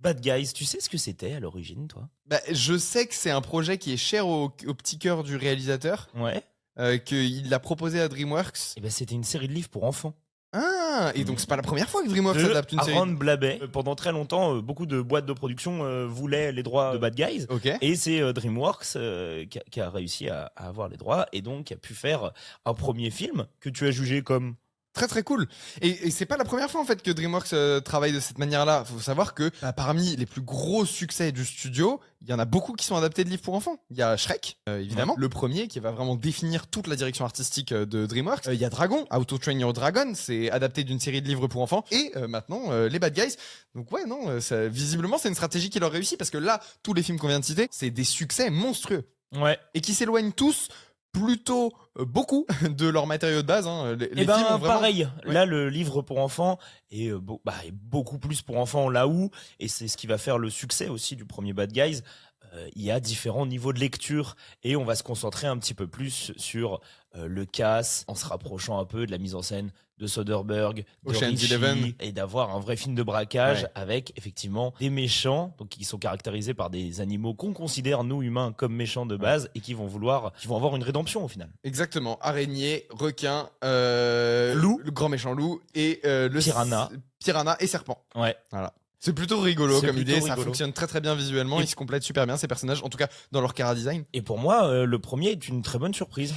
Bad Guys, tu sais ce que c'était à l'origine, toi? Bah, je sais que c'est un projet qui est cher au petit cœur du réalisateur, Ouais. qu'il l'a proposé à DreamWorks. Et ben c'était une série de livres pour enfants. Ah, et donc c'est pas la première fois que DreamWorks De adapte une série. Aaron Blabey. Pendant très longtemps, beaucoup de boîtes de production voulaient les droits de Bad Guys. Ok. Et c'est DreamWorks qui a réussi à avoir les droits et donc qui a pu faire un premier film que tu as jugé comme... Très très cool. Et c'est pas la première fois en fait que DreamWorks travaille de cette manière-là. Faut savoir que parmi les plus gros succès du studio, il y en a beaucoup qui sont adaptés de livres pour enfants. Il y a Shrek, évidemment, le premier qui va vraiment définir toute la direction artistique de DreamWorks. Il y a Dragon, How to Train Your Dragon, c'est adapté d'une série de livres pour enfants. Et maintenant, les Bad Guys. Donc ouais, non, visiblement c'est une stratégie qui leur réussit parce que là, tous les films qu'on vient de citer, c'est des succès monstrueux. Ouais. Et qui s'éloignent tous plutôt beaucoup de leur matériau de base. Hein. Les Et ben films ont vraiment... pareil, Ouais. là le livre pour enfants est, est beaucoup plus pour enfants là où, et c'est ce qui va faire le succès aussi du premier Bad Guys, il y a différents niveaux de lecture et on va se concentrer un petit peu plus sur le casse en se rapprochant un peu de la mise en scène de Soderbergh, de Ocean's Ritchie, 11. et d'avoir un vrai film de braquage Ouais. avec effectivement des méchants, donc qui sont caractérisés par des animaux qu'on considère nous humains comme méchants de base et qui vont avoir une rédemption au final. Exactement. Araignée, requin, Loup. le grand méchant loup et le Piranha. piranha et serpent. Ouais. Voilà. C'est plutôt rigolo C'est comme plutôt idée, ça rigolo. fonctionne très très bien visuellement, Et- ils se complètent super bien ces personnages, en tout cas dans leur chara design. Et pour moi, le premier est une très bonne surprise.